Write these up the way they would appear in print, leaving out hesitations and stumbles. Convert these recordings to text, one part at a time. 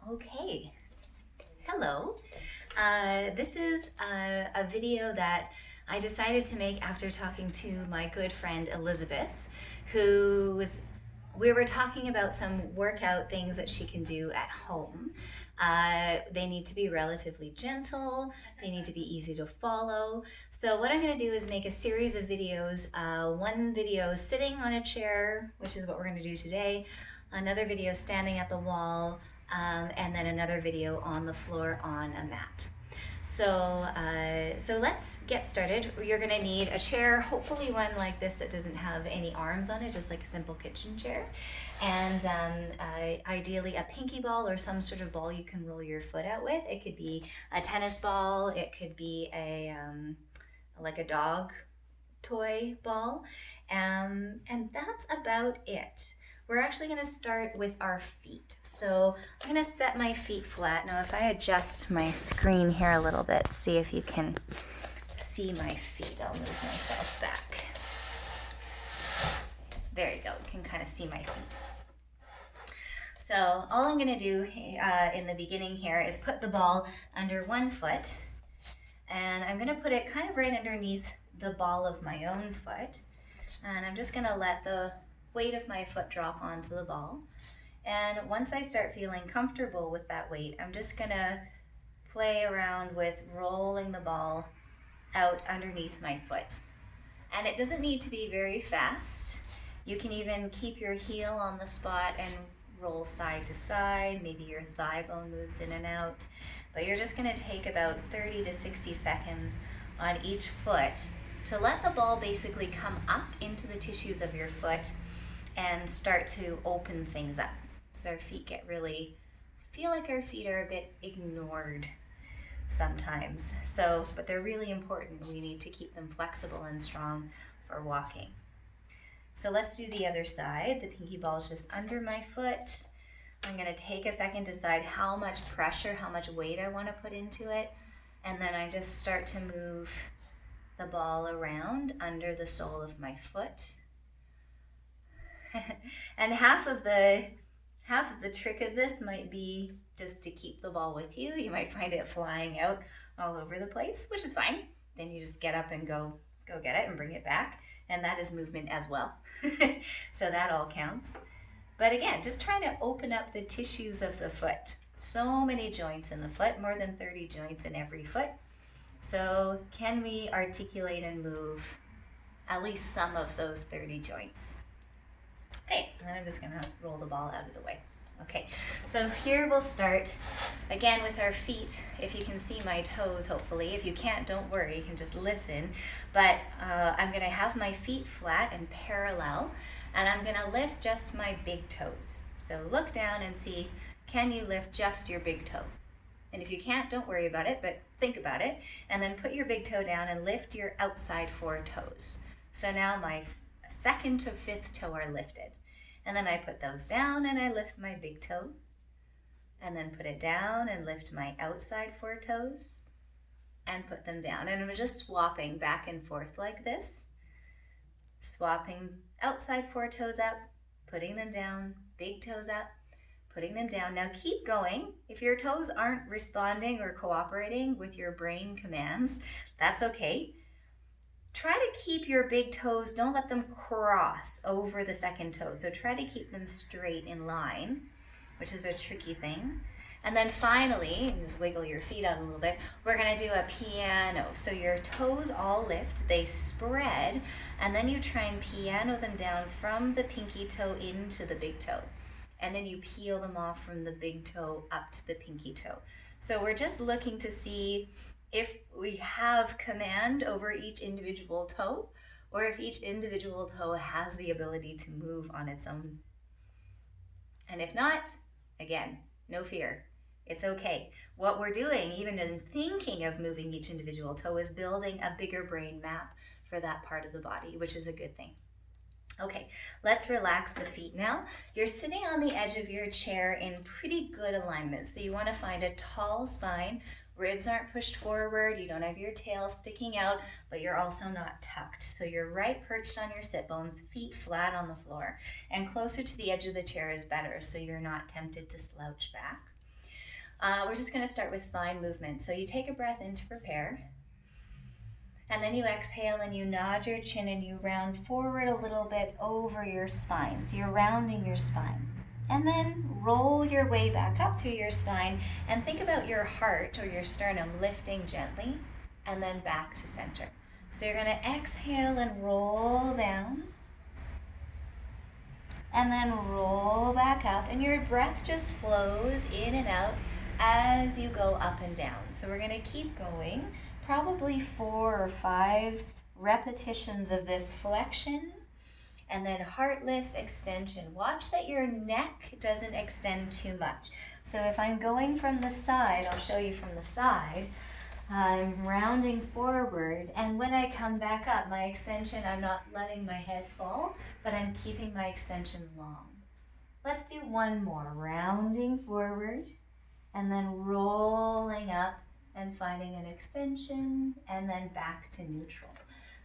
Okay, hello. This is a video that I decided to make after talking to my good friend Elizabeth, we were talking about some workout things that she can do at home. They need to be relatively gentle, they need to be easy to follow. So what I'm going to do is make a series of videos, one video sitting on a chair, which is what we're going to do today, another video standing at the wall, and then another video on the floor on a mat. So let's get started. You're gonna need a chair, hopefully one like this that doesn't have any arms on it, just like a simple kitchen chair. And ideally a pinky ball or some sort of ball you can roll your foot out with. It could be a tennis ball, it could be like a dog toy ball. And that's about it. We're actually going to start with our feet. So I'm going to set my feet flat. Now if I adjust my screen here a little bit, see if you can see my feet. I'll move myself back. There you go, you can kind of see my feet. So all I'm going to do in the beginning here is put the ball under one foot, and I'm going to put it kind of right underneath the ball of my own foot, and I'm just going to let the weight of my foot drop onto the ball. And once I start feeling comfortable with that weight, I'm just going to play around with rolling the ball out underneath my foot. And it doesn't need to be very fast. You can even keep your heel on the spot and roll side to side. Maybe your thigh bone moves in and out. But you're just going to take about 30 to 60 seconds on each foot to let the ball basically come up into the tissues of your foot and start to open things up. So our feet feel like our feet are a bit ignored sometimes. But they're really important. We need to keep them flexible and strong for walking. So let's do the other side. The pinky ball is just under my foot. I'm going to take a second to decide how much pressure, how much weight I want to put into it. And then I just start to move the ball around under the sole of my foot. And half of the trick of this might be just to keep the ball with you. You might find it flying out all over the place, which is fine. Then you just get up and go get it and bring it back. And that is movement as well. So that all counts. But again, just trying to open up the tissues of the foot. So many joints in the foot, more than 30 joints in every foot. So can we articulate and move at least some of those 30 joints? Okay, and then I'm just gonna roll the ball out of the way. Okay, so here we'll start again with our feet. If you can see my toes, hopefully. If you can't, don't worry, you can just listen. But I'm gonna have my feet flat and parallel, and I'm gonna lift just my big toes. So look down and see, can you lift just your big toe? And if you can't, don't worry about it, but think about it. And then put your big toe down and lift your outside 4 toes. So now my second to fifth toe are lifted. And then I put those down and I lift my big toe. And then put it down and lift my outside 4 toes and put them down. And I'm just swapping back and forth like this. Swapping outside 4 toes up, putting them down, big toes up, putting them down. Now keep going. If your toes aren't responding or cooperating with your brain commands, that's okay. Try to keep your big toes, don't let them cross over the second toe. So try to keep them straight in line, which is a tricky thing. And then finally, and just wiggle your feet out a little bit, we're gonna do a piano. So your toes all lift, they spread, and then you try and piano them down from the pinky toe into the big toe. And then you peel them off from the big toe up to the pinky toe. So we're just looking to see if we have command over each individual toe, or if each individual toe has the ability to move on its own. And if not, again, no fear. It's okay. What we're doing, even in thinking of moving each individual toe, is building a bigger brain map for that part of the body, which is a good thing. Okay, let's relax the feet now. You're sitting on the edge of your chair in pretty good alignment. So you want to find a tall spine. Ribs aren't pushed forward, you don't have your tail sticking out, but you're also not tucked. So you're right perched on your sit bones, feet flat on the floor. And closer to the edge of the chair is better, so you're not tempted to slouch back. We're just going to start with spine movement. So you take a breath in to prepare, and then you exhale and you nod your chin and you round forward a little bit over your spine. So you're rounding your spine. And then roll your way back up through your spine and think about your heart or your sternum lifting gently and then back to center. So you're going to exhale and roll down and then roll back up, and your breath just flows in and out as you go up and down. So we're going to keep going, probably 4 or 5 repetitions of this flexion and then heartless extension. Watch that your neck doesn't extend too much. So if I'm going from the side, I'll show you from the side, I'm rounding forward, and when I come back up, my extension, I'm not letting my head fall, but I'm keeping my extension long. Let's do one more, rounding forward, and then rolling up and finding an extension, and then back to neutral.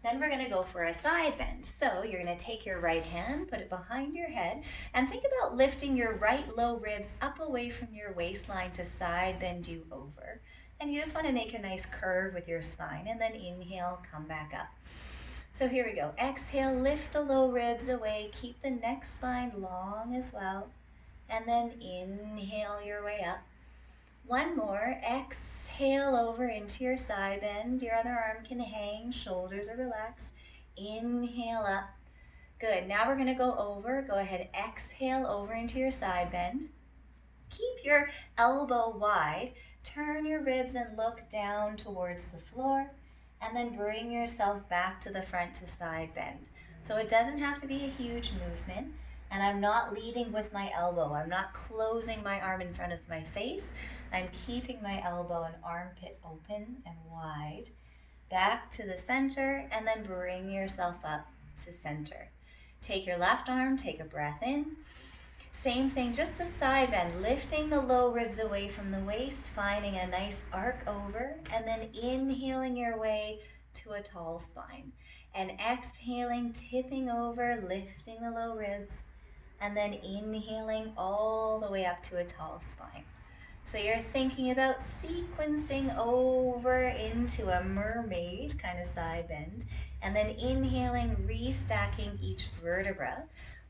Then we're going to go for a side bend. So you're going to take your right hand, put it behind your head, and think about lifting your right low ribs up away from your waistline to side bend you over. And you just want to make a nice curve with your spine, and then inhale, come back up. So here we go. Exhale, lift the low ribs away, keep the neck spine long as well, and then inhale your way up. One more. Exhale over into your side bend. Your other arm can hang, shoulders are relaxed. Inhale up. Good. Now we're going to go over. Go ahead, exhale over into your side bend. Keep your elbow wide. Turn your ribs and look down towards the floor, and then bring yourself back to the front to side bend. So it doesn't have to be a huge movement, and I'm not leading with my elbow. I'm not closing my arm in front of my face. I'm keeping my elbow and armpit open and wide. Back to the center, and then bring yourself up to center. Take your left arm, take a breath in. Same thing, just the side bend, lifting the low ribs away from the waist, finding a nice arc over, and then inhaling your way to a tall spine. And exhaling, tipping over, lifting the low ribs, and then inhaling all the way up to a tall spine. So you're thinking about sequencing over into a mermaid kind of side bend, and then inhaling, restacking each vertebra.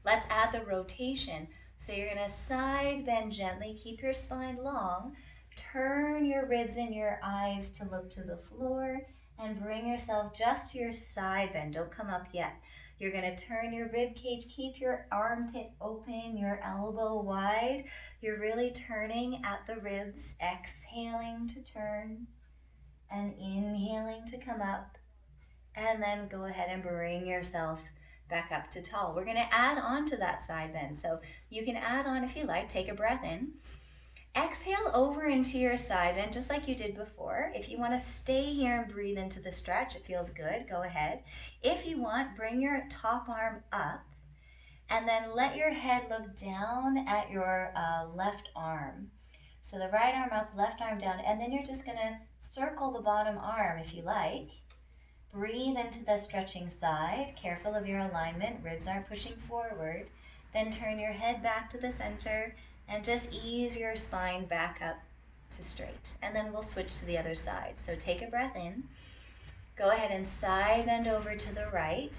Let's add the rotation. So you're going to side bend gently, keep your spine long, turn your ribs and your eyes to look to the floor, and bring yourself just to your side bend. Don't come up yet. You're going to turn your rib cage, keep your armpit open, your elbow wide. You're really turning at the ribs, exhaling to turn, and inhaling to come up, and then go ahead and bring yourself back up to tall. We're going to add on to that side bend. So you can add on if you like. Take a breath in. Exhale over into your side bend just like you did before. If you want to stay here and breathe into the stretch, it feels good, go ahead. If you want, bring your top arm up and then let your head look down at your left arm. So the right arm up, left arm down, and then you're just going to circle the bottom arm if you like. Breathe into the stretching side, careful of your alignment, ribs aren't pushing forward. Then turn your head back to the center and just ease your spine back up to straight. And then we'll switch to the other side. So take a breath in. Go ahead and side bend over to the right.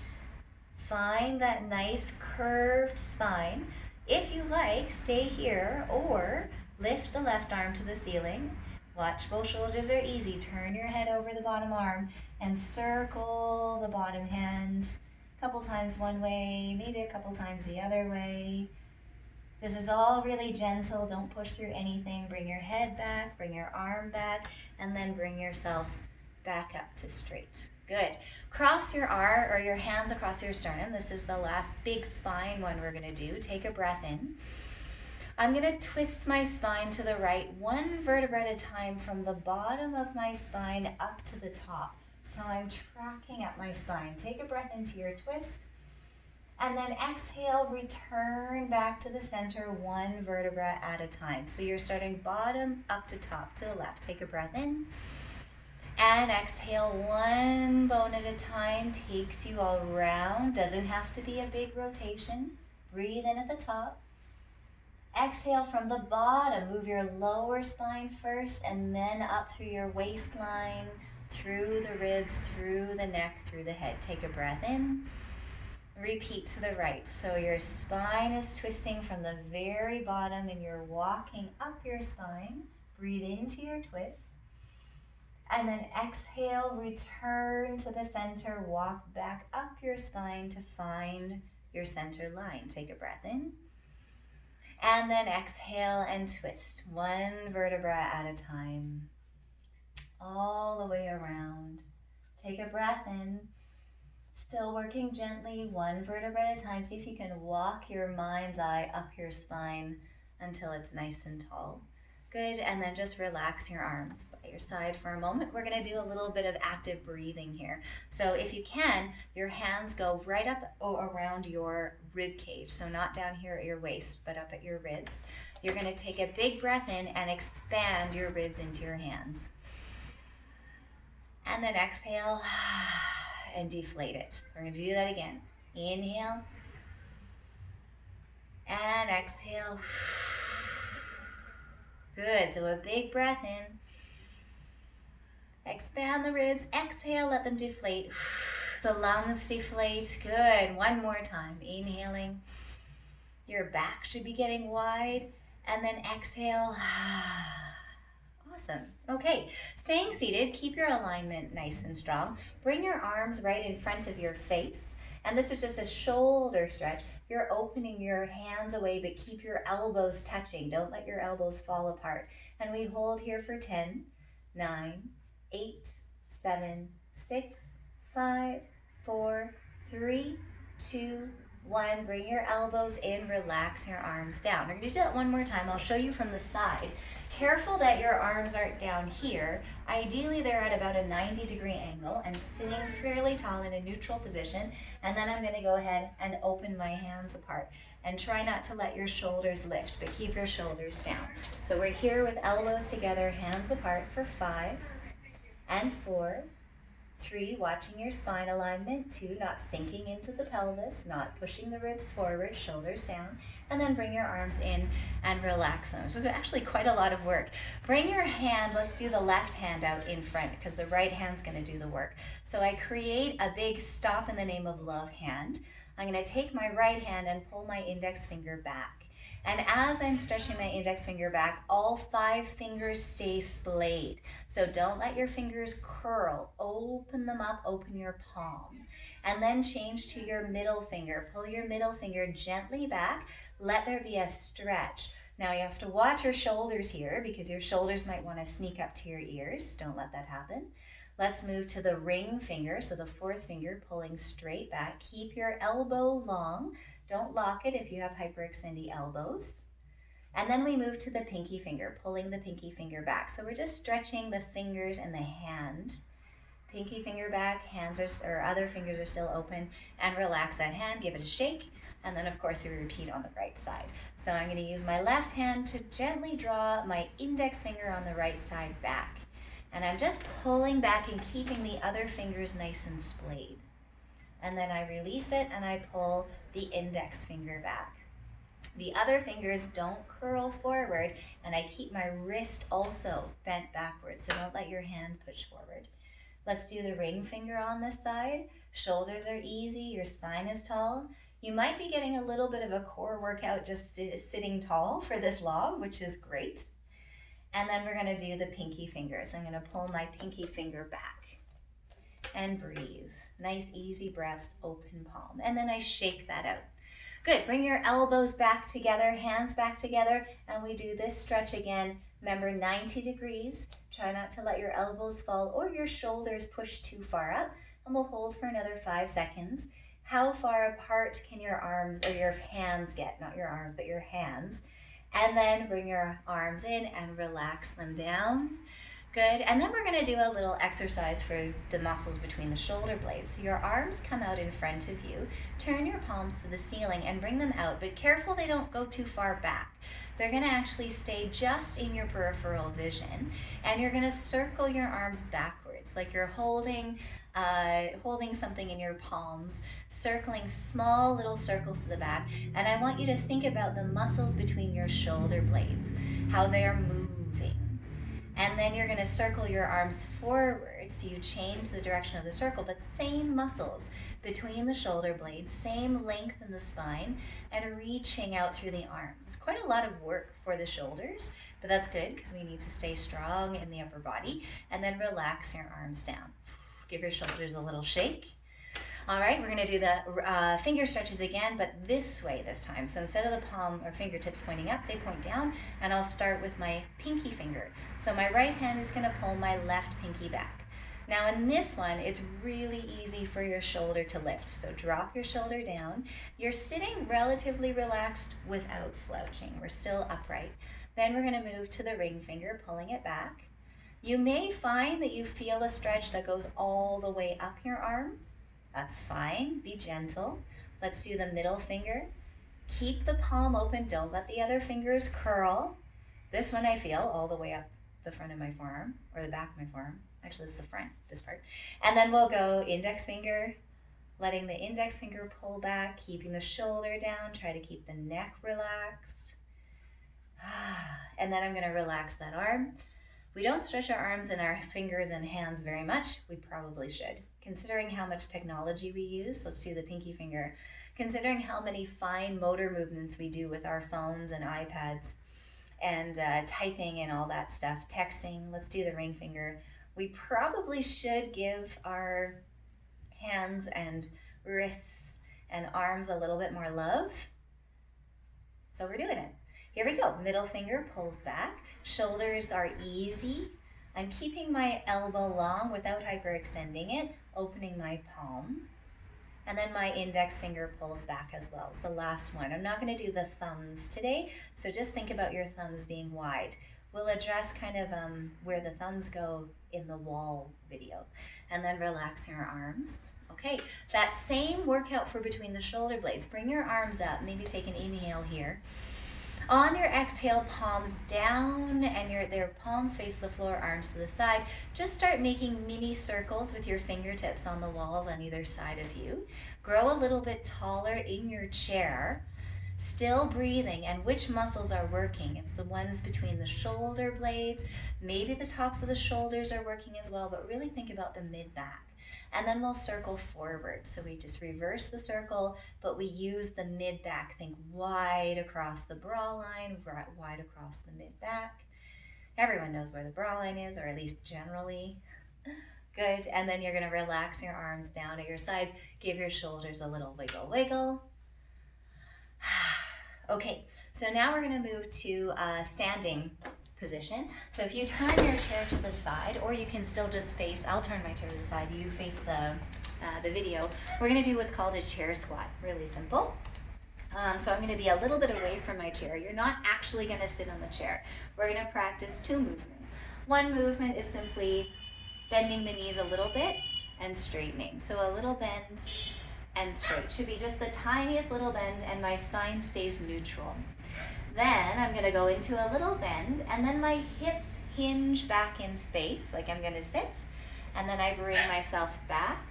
Find that nice curved spine. If you like, stay here or lift the left arm to the ceiling. Watch, both shoulders are easy. Turn your head over the bottom arm and circle the bottom hand a couple times one way, maybe a couple times the other way. This is all really gentle. Don't push through anything. Bring your head back, bring your arm back, and then bring yourself back up to straight. Good. Cross your arm or your hands across your sternum. This is the last big spine one we're going to do. Take a breath in. I'm going to twist my spine to the right, one vertebra at a time from the bottom of my spine up to the top. So I'm tracking up my spine. Take a breath into your twist. And then exhale, return back to the center, one vertebra at a time. So you're starting bottom up to top to the left. Take a breath in. And exhale, one bone at a time, takes you all around. Doesn't have to be a big rotation. Breathe in at the top. Exhale from the bottom. Move your lower spine first and then up through your waistline, through the ribs, through the neck, through the head. Take a breath in. Repeat to the right. So your spine is twisting from the very bottom and you're walking up your spine. Breathe into your twist. And then exhale, return to the center. Walk back up your spine to find your center line. Take a breath in. And then exhale and twist. One vertebra at a time. All the way around. Take a breath in. Still working gently, one vertebra at a time. See if you can walk your mind's eye up your spine until it's nice and tall. Good, and then just relax your arms by your side for a moment. We're gonna do a little bit of active breathing here. So if you can, your hands go right up around your rib cage. So not down here at your waist, but up at your ribs. You're gonna take a big breath in and expand your ribs into your hands. And then exhale and deflate it. We're gonna do that again. Inhale and exhale. Good, so a big breath in. Expand the ribs, exhale, let them deflate. The lungs deflate, good. One more time, inhaling. Your back should be getting wide, and then exhale. Awesome, okay. Staying seated, keep your alignment nice and strong. Bring your arms right in front of your face, and this is just a shoulder stretch. You're opening your hands away, but keep your elbows touching. Don't let your elbows fall apart. And we hold here for 10, 9, 8, 7, 6, 5, 4, 3, 2, 1. Bring your elbows in, relax your arms down. We're gonna do that one more time. I'll show you from the side. Careful that your arms aren't down here. Ideally, they're at about a 90-degree angle and sitting fairly tall in a neutral position. And then I'm gonna go ahead and open my hands apart. And try not to let your shoulders lift, but keep your shoulders down. So we're here with elbows together, hands apart for 5 and 4, 3, watching your spine alignment. 2, not sinking into the pelvis, not pushing the ribs forward, shoulders down. And then bring your arms in and relax them. So actually quite a lot of work. Bring your hand, let's do the left hand out in front because the right hand's gonna do the work. So I create a big stop in the name of love hand. I'm gonna take my right hand and pull my index finger back. And as I'm stretching my index finger back, all 5 fingers stay splayed. So don't let your fingers curl. Open them up, open your palm. And then change to your middle finger. Pull your middle finger gently back. Let there be a stretch. Now you have to watch your shoulders here because your shoulders might want to sneak up to your ears. Don't let that happen. Let's move to the ring finger. So the 4th finger pulling straight back. Keep your elbow long. Don't lock it if you have hyperextendy elbows. And then we move to the pinky finger, pulling the pinky finger back. So we're just stretching the fingers and the hand. Pinky finger back, hands or other fingers are still open, and relax that hand, give it a shake. And then of course you repeat on the right side. So I'm gonna use my left hand to gently draw my index finger on the right side back. And I'm just pulling back and keeping the other fingers nice and splayed. And then I release it and I pull the index finger back. The other fingers don't curl forward, and I keep my wrist also bent backwards, so don't let your hand push forward. Let's do the ring finger on this side. Shoulders are easy, your spine is tall. You might be getting a little bit of a core workout just sitting tall for this long, which is great. And then we're gonna do the pinky finger. So I'm gonna pull my pinky finger back and breathe. Nice, easy breaths, open palm. And then I shake that out. Good, bring your elbows back together, hands back together, and we do this stretch again. Remember, 90 degrees. Try not to let your elbows fall or your shoulders push too far up, and we'll hold for another 5 seconds. How far apart can your arms or your hands get? Not your arms, but your hands. And then bring your arms in and relax them down. Good, and then we're gonna do a little exercise for the muscles between the shoulder blades. So your arms come out in front of you, turn your palms to the ceiling and bring them out, but careful they don't go too far back. They're gonna actually stay just in your peripheral vision, and you're gonna circle your arms backwards, like you're holding something in your palms, circling small little circles to the back, and I want you to think about the muscles between your shoulder blades, how they are moving. And then you're gonna circle your arms forward, so you change the direction of the circle, but same muscles between the shoulder blades, same length in the spine, and reaching out through the arms. It's quite a lot of work for the shoulders, but that's good because we need to stay strong in the upper body. And then relax your arms down. Give your shoulders a little shake. All right, we're gonna do the finger stretches again, but this way this time. So instead of the palm or fingertips pointing up, they point down, and I'll start with my pinky finger. So my right hand is gonna pull my left pinky back. Now in this one, it's really easy for your shoulder to lift. So drop your shoulder down. You're sitting relatively relaxed without slouching. We're still upright. Then we're gonna move to the ring finger, pulling it back. You may find that you feel a stretch that goes all the way up your arm. That's fine, be gentle. Let's do the middle finger. Keep the palm open, don't let the other fingers curl. This one I feel all the way up the front of my forearm, or the back of my forearm. Actually, it's the front, this part. And then we'll go index finger, letting the index finger pull back, keeping the shoulder down, try to keep the neck relaxed. And then I'm gonna relax that arm. We don't stretch our arms and our fingers and hands very much. We probably should. Considering how much technology we use, let's do the pinky finger. Considering how many fine motor movements we do with our phones and iPads and typing and all that stuff, texting, let's do the ring finger. We probably should give our hands and wrists and arms a little bit more love. So we're doing it. Here we go. Middle finger pulls back. Shoulders are easy. I'm keeping my elbow long without hyperextending it, opening my palm. And then my index finger pulls back as well. It's the last one. I'm not going to do the thumbs today, so just think about your thumbs being wide. We'll address kind of where the thumbs go in the wall video. And then relax your arms. Okay, that same workout for between the shoulder blades. Bring your arms up, maybe take an inhale here. On your exhale, palms down and their palms face the floor, arms to the side. Just start making mini circles with your fingertips on the walls on either side of you. Grow a little bit taller in your chair. Still breathing, and which muscles are working? It's the ones between the shoulder blades. Maybe the tops of the shoulders are working as well, but really think about the mid-back. And then we'll circle forward. So we just reverse the circle, but we use the mid-back. Think wide across the bra line, wide across the mid-back. Everyone knows where the bra line is, or at least generally. Good, and then you're gonna relax your arms down at your sides. Give your shoulders a little wiggle, wiggle. Okay, so now we're gonna move to standing position. So if you turn your chair to the side, or you can still just face, I'll turn my chair to the side, you face the video. We're gonna do what's called a chair squat, really simple. So I'm gonna be a little bit away from my chair. You're not actually gonna sit on the chair. We're gonna practice two movements. One movement is simply bending the knees a little bit and straightening. So a little bend and straight. Should be just the tiniest little bend, and my spine stays neutral. Then I'm gonna go into a little bend, and then my hips hinge back in space, like I'm gonna sit, and then I bring myself back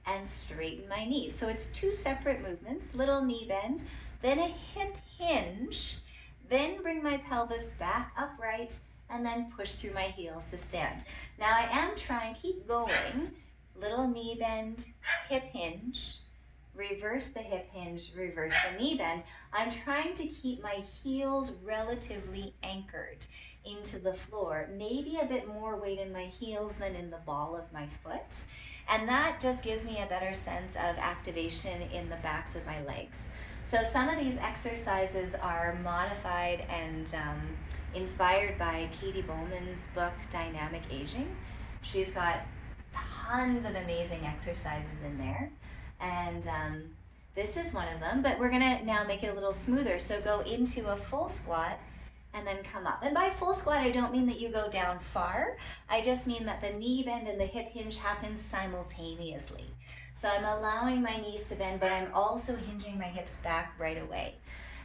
and straighten my knees. So it's two separate movements, little knee bend, then a hip hinge, then bring my pelvis back upright, and then push through my heels to stand. Now I am trying, keep going, little knee bend, hip hinge, reverse the hip hinge, reverse the knee bend. I'm trying to keep my heels relatively anchored into the floor, maybe a bit more weight in my heels than in the ball of my foot. And that just gives me a better sense of activation in the backs of my legs. So some of these exercises are modified and inspired by Katie Bowman's book, Dynamic Aging. She's got tons of amazing exercises in there. And this is one of them, but we're gonna now make it a little smoother. So go into a full squat, and then come up. And by full squat, I don't mean that you go down far. I just mean that the knee bend and the hip hinge happen simultaneously. So I'm allowing my knees to bend, but I'm also hinging my hips back right away.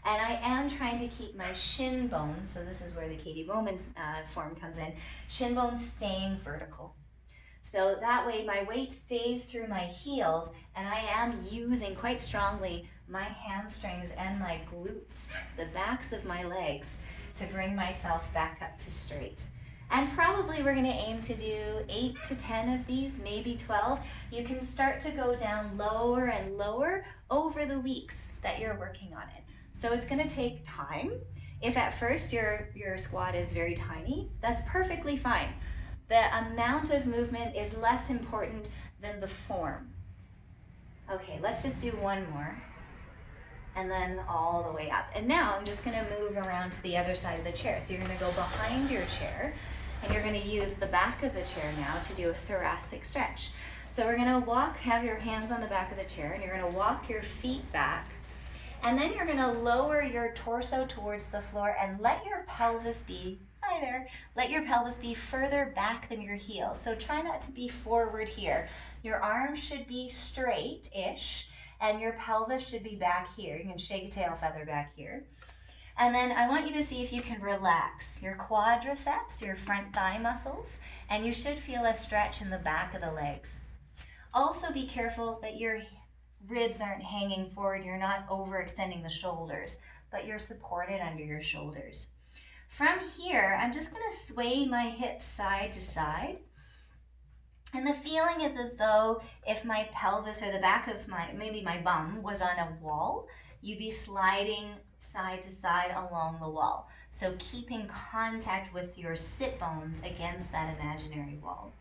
And I am trying to keep my shin bones, so this is where the Katie Bowman form comes in, shin bones staying vertical. So that way my weight stays through my heels, and I am using quite strongly my hamstrings and my glutes, the backs of my legs, to bring myself back up to straight. And probably we're going to aim to do 8 to 10 of these, maybe 12. You can start to go down lower and lower over the weeks that you're working on it. So it's going to take time. If at first your squat is very tiny, that's perfectly fine. The amount of movement is less important than the form. Okay, let's just do one more. And then all the way up. And now I'm just going to move around to the other side of the chair. So you're going to go behind your chair, and you're going to use the back of the chair now to do a thoracic stretch. So we're going to walk, have your hands on the back of the chair, and you're going to walk your feet back. And then you're going to lower your torso towards the floor and let your pelvis be, hi there, let your pelvis be further back than your heels. So try not to be forward here. Your arms should be straight-ish, and your pelvis should be back here. You can shake a tail feather back here. And then I want you to see if you can relax your quadriceps, your front thigh muscles, and you should feel a stretch in the back of the legs. Also be careful that your ribs aren't hanging forward. You're not overextending the shoulders, but you're supported under your shoulders. From here, I'm just going to sway my hips side to side. And the feeling is as though if my pelvis or the back of maybe my bum was on a wall, you'd be sliding side to side along the wall. So keeping contact with your sit bones against that imaginary wall.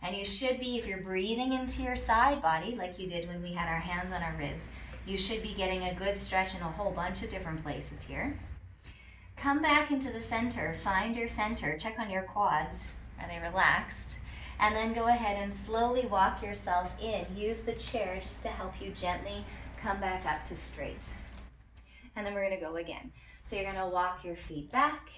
And you should be, if you're breathing into your side body, like you did when we had our hands on our ribs, you should be getting a good stretch in a whole bunch of different places here. Come back into the center, find your center, check on your quads, are they relaxed? And then go ahead and slowly walk yourself in. Use the chair just to help you gently come back up to straight. And then we're going to go again. So you're going to walk your feet back.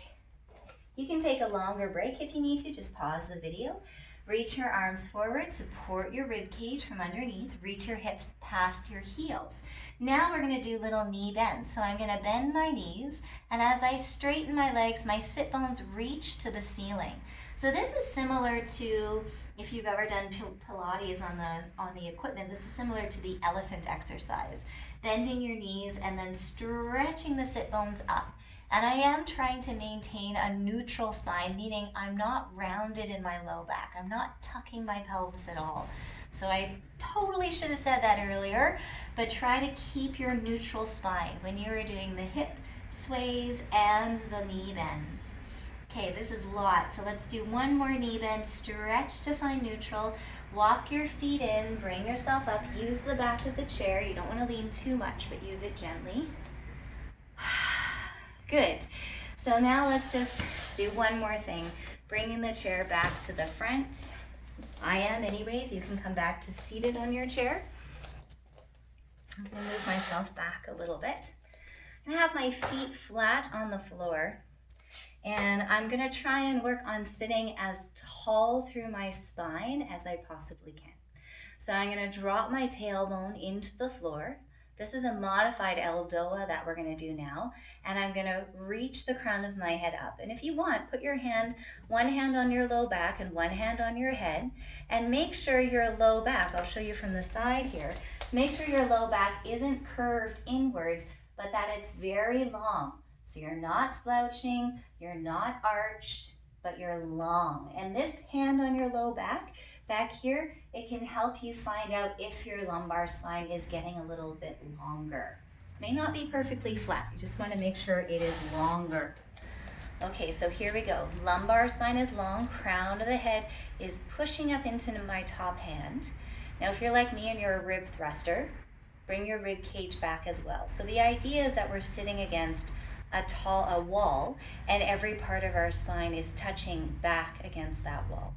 You can take a longer break if you need to, just pause the video. Reach your arms forward, support your rib cage from underneath, reach your hips past your heels. Now we're going to do little knee bends. So I'm going to bend my knees, and as I straighten my legs, my sit bones reach to the ceiling. So this is similar to, if you've ever done Pilates on the equipment, this is similar to the elephant exercise. Bending your knees and then stretching the sit bones up. And I am trying to maintain a neutral spine, meaning I'm not rounded in my low back. I'm not tucking my pelvis at all. So I totally should have said that earlier, but try to keep your neutral spine when you are doing the hip sways and the knee bends. Okay, this is a lot, so let's do one more knee bend. Stretch to find neutral. Walk your feet in, bring yourself up. Use the back of the chair. You don't want to lean too much, but use it gently. Good. So now let's just do one more thing. Bringing the chair back to the front. I am anyways. You can come back to seated on your chair. I'm going to move myself back a little bit. I'm going to have my feet flat on the floor. And I'm going to try and work on sitting as tall through my spine as I possibly can. So I'm going to drop my tailbone into the floor. This is a modified Eldoa that we're going to do now. And I'm going to reach the crown of my head up. And if you want, put your hand, one hand on your low back and one hand on your head. And make sure your low back, I'll show you from the side here, make sure your low back isn't curved inwards, but that it's very long. So you're not slouching, you're not arched, but you're long. And this hand on your low back here, it can help you find out if your lumbar spine is getting a little bit longer. May not be perfectly flat, you just want to make sure it is longer. Okay, so here we go. Lumbar spine is long, crown of the head is pushing up into my top hand. Now if you're like me and you're a rib thruster, bring your rib cage back as well. So the idea is that we're sitting against a wall, and every part of our spine is touching back against that wall.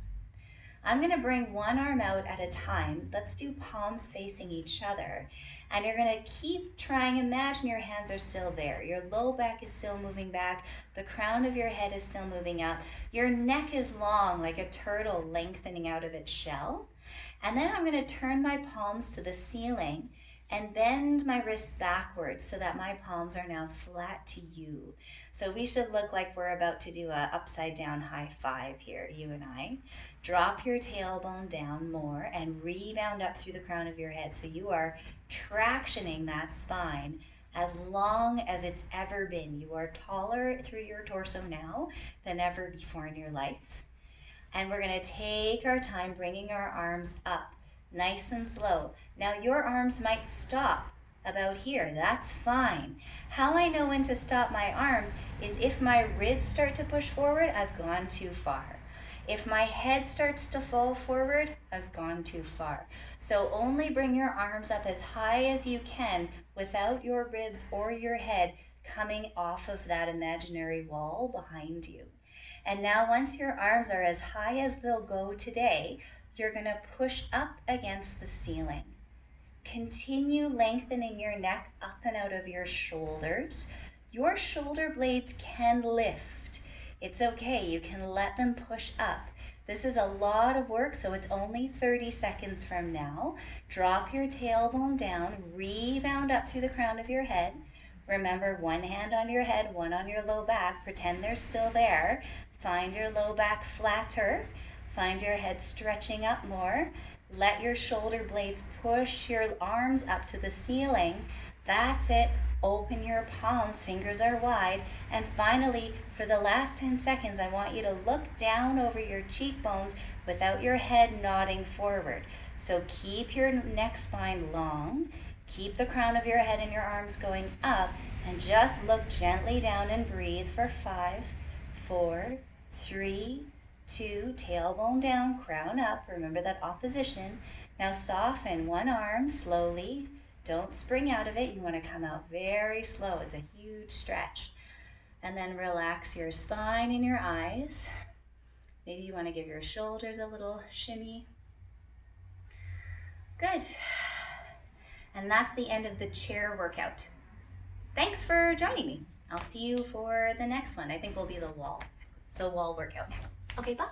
I'm gonna bring one arm out at a time. Let's do palms facing each other. And you're gonna keep trying, imagine your hands are still there. Your low back is still moving back. The crown of your head is still moving up. Your neck is long, like a turtle lengthening out of its shell. And then I'm gonna turn my palms to the ceiling and bend my wrists backwards so that my palms are now flat to you. So we should look like we're about to do a upside down high five here, you and I. Drop your tailbone down more and rebound up through the crown of your head. So you are tractioning that spine as long as it's ever been. You are taller through your torso now than ever before in your life. And we're gonna take our time bringing our arms up, nice and slow. Now your arms might stop about here, that's fine. How I know when to stop my arms is if my ribs start to push forward, I've gone too far. If my head starts to fall forward, I've gone too far. So only bring your arms up as high as you can without your ribs or your head coming off of that imaginary wall behind you. And now once your arms are as high as they'll go today, you're gonna push up against the ceiling. Continue lengthening your neck up and out of your shoulders. Your shoulder blades can lift. It's okay, you can let them push up. This is a lot of work, so it's only 30 seconds from now. Drop your tailbone down, rebound up through the crown of your head. Remember, one hand on your head, one on your low back. Pretend they're still there. Find your low back flatter. Find your head stretching up more. Let your shoulder blades push your arms up to the ceiling. That's it. Open your palms, fingers are wide. And finally, for the last 10 seconds, I want you to look down over your cheekbones without your head nodding forward. So keep your neck spine long. Keep the crown of your head and your arms going up. And just look gently down and breathe for 5, 4, 3, 2, tailbone down, crown up. Remember that opposition. Now soften one arm slowly. Don't spring out of it. You want to come out very slow. It's a huge stretch. And then relax your spine and your eyes. Maybe you want to give your shoulders a little shimmy. Good. And that's the end of the chair workout. Thanks for joining me. I'll see you for the next one. I think will be the wall workout. Okay, bye.